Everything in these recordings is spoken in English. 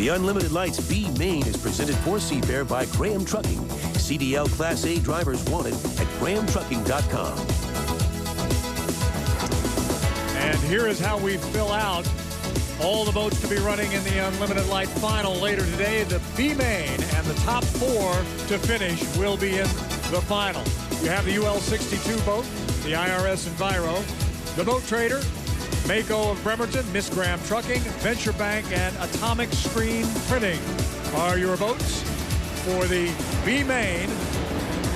The Unlimited Lights B Main is presented for Seafair by Graham Trucking. CDL Class A drivers wanted at grahamtrucking.com. And here is how we fill out all the boats to be running in the Unlimited Light final later today. The B Main and the top 4 to finish will be in the final. You have the UL62 boat, the IRS Enviro, the Boat Trader, Mako of Bremerton, Miss Graham Trucking, Venture Bank, and Atomic Screen Printing are your boats for the B Main.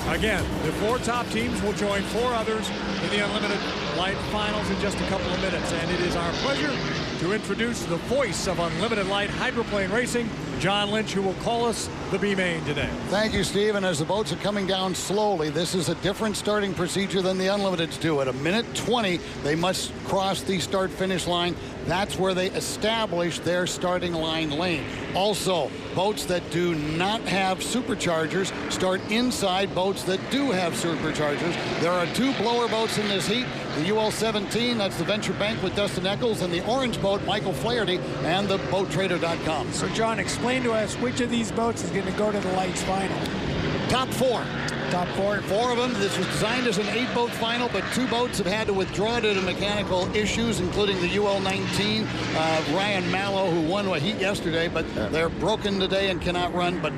Again, the 4 top teams will join 4 others in the Unlimited Light finals in just a couple of minutes. And it is our pleasure to introduce the voice of Unlimited Light Hydroplane Racing, John Lynch, who will call us the B Main today. Thank you, Steve. And as the boats are coming down slowly, this is a different starting procedure than the Unlimiteds do. At a minute 20, they must cross the start-finish line. That's where they establish their starting line lane. Also, boats that do not have superchargers start inside boats that do have superchargers. There are 2 blower boats in this heat. The UL-17, that's the Venture Bank with Dustin Eccles, and the orange boat, Michael Flaherty, and the BoatTrader.com. So, John, explain to us which of these boats is going to go to the Lights final. Top 4. Top 4. 4 of them. This was designed as an 8-boat final, but 2 boats have had to withdraw due to mechanical issues, including the UL-19, Ryan Mallow, who won a heat yesterday, but they're broken today and cannot run. But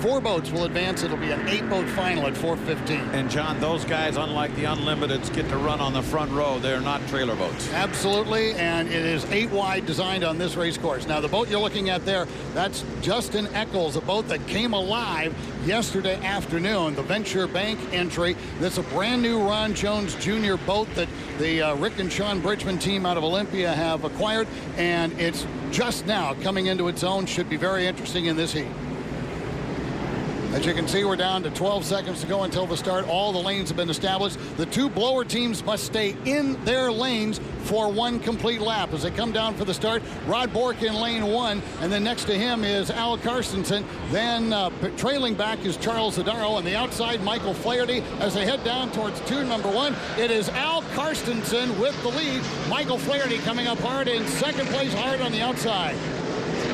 4 boats will advance. It'll be an 8-boat final at 4:15. And John, those guys, unlike the Unlimiteds, get to run on the front row. They're not trailer boats. Absolutely, and it is 8 wide, designed on this race course. Now, the boat you're looking at there, that's Justin Eccles, a boat that came alive yesterday afternoon, the Venture Bank entry. That's a brand new Ron Jones Jr. boat that the Rick and Sean Bridgman team out of Olympia have acquired, and it's just now coming into its own. Should be very interesting in this heat. As you can see, we're down to 12 seconds to go until the start. All the lanes have been established. The 2 blower teams must stay in their lanes for 1 complete lap. As they come down for the start, Rod Bork in lane 1, and then next to him is Al Carstensen. Then trailing back is Charles Zadaro, and the outside, Michael Flaherty. As they head down towards turn number 1, it is Al Carstensen with the lead. Michael Flaherty coming up hard in second place, hard on the outside.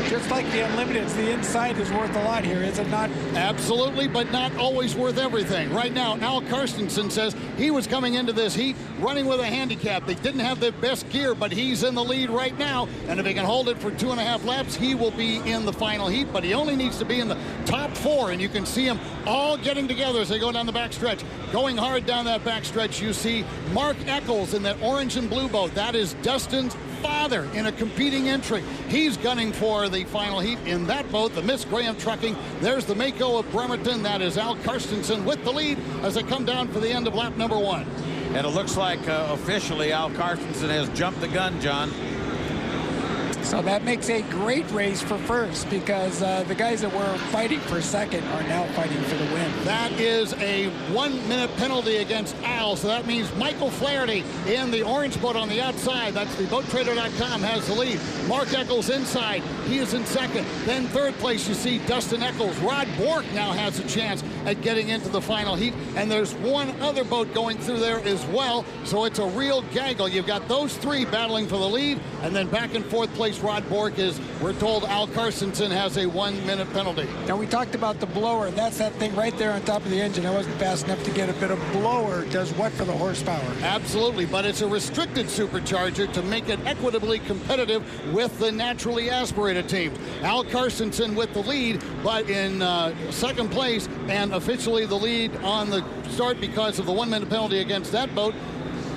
Just like the Unlimiteds, the inside is worth a lot here, is it not? Absolutely, but not always worth everything. Right now, Al Carstensen says he was coming into this heat running with a handicap. They didn't have the best gear, but he's in the lead right now. And if he can hold it for 2.5 laps, he will be in the final heat. But he only needs to be in the top 4, and you can see them all getting together as they go down the backstretch. Going hard down that backstretch, you see Mark Eccles in that orange and blue boat. That is Dustin's father in a competing entry. He's gunning for the final heat in that boat, the Miss Graham Trucking. There's the Mako of Bremerton. That is Al Carstensen with the lead as they come down for the end of lap number 1. And it looks like officially Al Carstensen has jumped the gun, John. So that makes a great race for first, because the guys that were fighting for second are now fighting for the win. That is a 1-minute penalty against Al, so that means Michael Flaherty in the orange boat on the outside. That's the BoatTrader.com has the lead. Mark Eccles inside. He is in second. Then third place, you see Dustin Eccles. Rod Bork now has a chance at getting into the final heat, and there's 1 other boat going through there as well, so it's a real gaggle. You've got those 3 battling for the lead, and then back in 4th place, Rod Bork is, we're told Al Carstensen has a 1-minute penalty. Now, we talked about the blower. That's that thing right there on top of the engine. I wasn't fast enough to get it, but a blower does what for the horsepower? Absolutely, but it's a restricted supercharger to make it equitably competitive with the naturally aspirated teams. Al Carstensen with the lead, but in second place, and officially the lead on the start because of the 1-minute penalty against that boat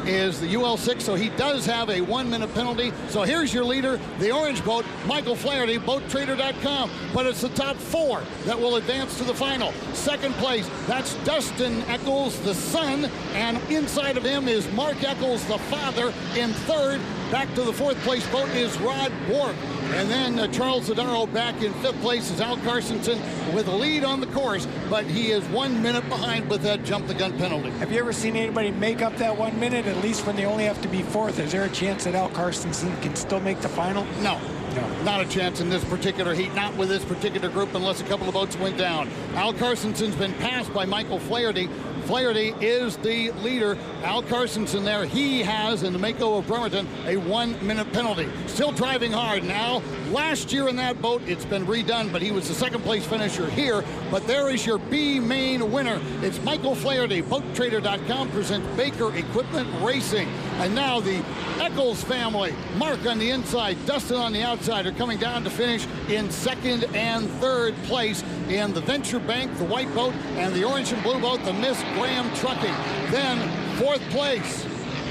is the UL6, so he does have a 1-minute penalty. So here's your leader, the orange boat, Michael Flaherty, BoatTrader.com. But it's the top 4 that will advance to the final. Second place, that's Dustin Eccles, the son, and inside of him is Mark Eccles, the father. In third, back to the 4th place boat is Rod Bork. And then Charles Zadaro back in 5th place is Al Carstensen with a lead on the course, but he is 1 minute behind with that jump the gun penalty. Have you ever seen anybody make up that 1 minute, at least when they only have to be 4th? Is there a chance that Al Carstensen can still make the final? No. No, not a chance in this particular heat, not with this particular group unless a couple of boats went down. Al Carstensen's been passed by Michael Flaherty Flaherty is the leader. Al Carstensen there. He has, in the Mako of Bremerton, a 1-minute penalty. Still driving hard now. Last year in that boat, it's been redone, but he was the second-place finisher here. But there is your B main winner. It's Michael Flaherty. BoatTrader.com presents Baker Equipment Racing. And now the Eccles family, Mark on the inside, Dustin on the outside, are coming down to finish in second and third place in the Venture Bank, the white boat, and the orange and blue boat, the Miss Graham Trucking. Then fourth place.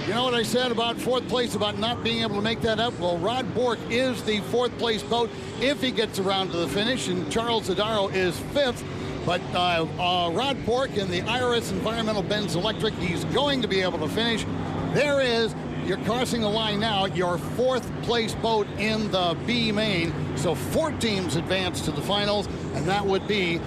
You know what I said about fourth place, about not being able to make that up? Well, Rod Bork is the fourth place boat if he gets around to the finish, and Charles Zadaro is fifth. But Rod Bork in the IRS Environmental Benz Electric, he's going to be able to finish. There is, you're crossing the line now, your fourth place boat in the B main. So 4 teams advance to the finals, and that would be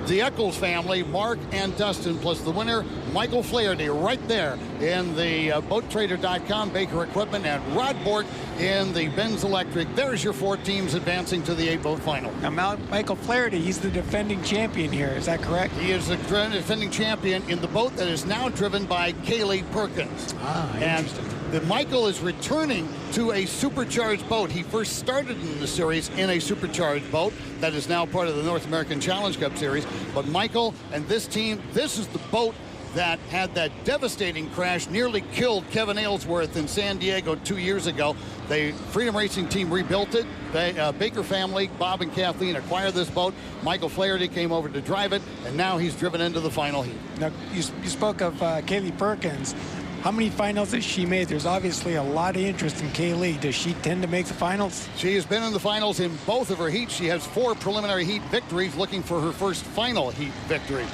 the Eccles family, Mark and Dustin, plus the winner, Michael Flaherty, right there in the BoatTrader.com Baker Equipment, and Rod Bork in the Benz Electric. There's your 4 teams advancing to the 8-boat final. Now, Michael Flaherty, he's the defending champion here. Is that correct? He is the defending champion in the boat that is now driven by Kaylee Perkins. Interesting. The Michael is returning to a supercharged boat. He first started in the series in a supercharged boat that is now part of the North American Challenge Cup series. But Michael and this team, this is the boat that had that devastating crash, nearly killed Kevin Aylesworth in San Diego 2 years ago. The Freedom Racing team rebuilt it. The Baker family, Bob and Kathleen, acquired this boat. Michael Flaherty came over to drive it, and now he's driven into the final heat. Now, you spoke of Kaylee Perkins. How many finals has she made? There's obviously a lot of interest in Kaylee. Does she tend to make the finals? She has been in the finals in both of her heats. She has 4 preliminary heat victories, looking for her first final heat victory.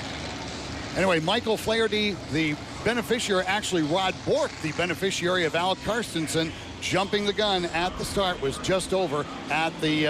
Anyway, Michael Flaherty, the beneficiary, actually Rod Bork, the beneficiary of Al Carstensen, jumping the gun at the start, was just over at the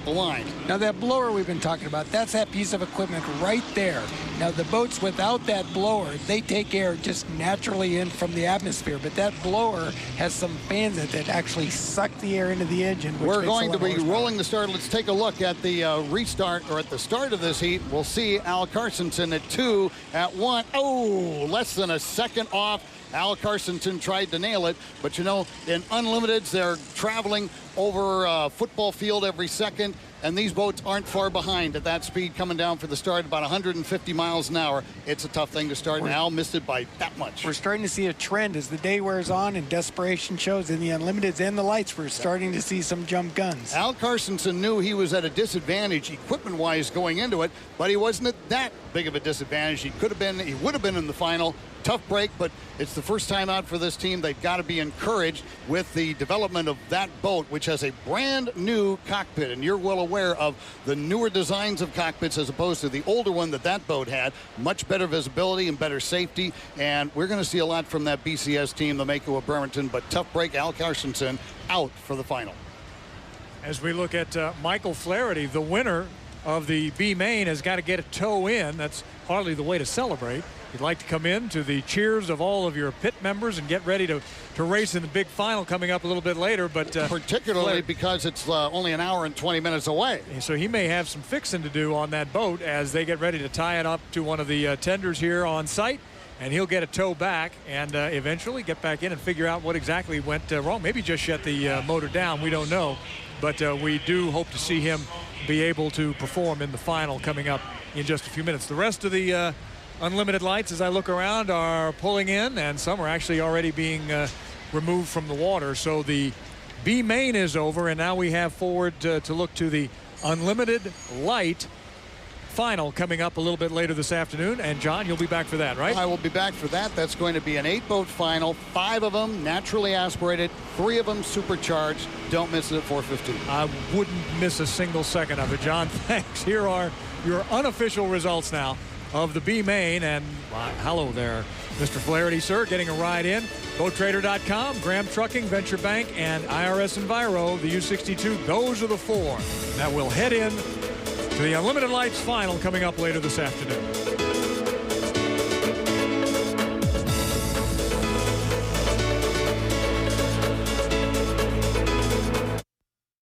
line. Now that blower we've been talking about, that's that piece of equipment right there. Now the boats without that blower, they take air just naturally in from the atmosphere, but that blower has some fans that actually suck the air into the engine. We're going to be rolling the start. Let's take a look at the restart, or at the start of this heat. We'll see Al Carstensen at 2, at 1. Oh, less than a second off. Al Carstensen tried to nail it, but you know, in Unlimiteds, they're traveling over a football field every second, and these boats aren't far behind at that speed coming down for the start, about 150 miles an hour. It's a tough thing to start, and Al missed it by that much. We're starting to see a trend as the day wears on and desperation shows in the Unlimiteds and the lights. We're starting to see some jump guns. Al Carstensen knew he was at a disadvantage equipment-wise going into it, but he wasn't at that big of a disadvantage. He would have been in the final. Tough break, but it's the first time out for this team. They've got to be encouraged with the development of that boat, which has a brand new cockpit, and you're well aware of the newer designs of cockpits as opposed to the older one that boat had. Much better visibility and better safety, and we're going to see a lot from that BCS team, the Mako of Bremerton. But tough break, Al Carstensen out for the final. As we look at Michael Flaherty, the winner of the B main, has got to get a toe in. That's hardly the way to celebrate. You'd like to come in to the cheers of all of your pit members and get ready to race in the big final coming up a little bit later. But particularly because it's only an hour and 20 minutes away. So he may have some fixing to do on that boat as they get ready to tie it up to one of the tenders here on site. And he'll get a tow back and eventually get back in and figure out what exactly went wrong. Maybe just shut the motor down. We don't know. But we do hope to see him be able to perform in the final coming up in just a few minutes. The rest of the Unlimited lights, as I look around, are pulling in, and some are actually already being removed from the water. So the B main is over, and now we have forward to look to the Unlimited light final coming up a little bit later this afternoon. And John, you'll be back for that, right? I will be back for that. That's going to be an 8-boat final. 5 of them naturally aspirated, 3 of them supercharged. Don't miss it at 4:15. I wouldn't miss a single second of it, John. Thanks. Here are your unofficial results now of the B main. And hello there, Mr. Flaherty, sir, getting a ride in. BoatTrader.com, Graham Trucking, Venture Bank, and IRS Enviro, the U62. Those are the 4 that will head in to the Unlimited Lights final coming up later this afternoon.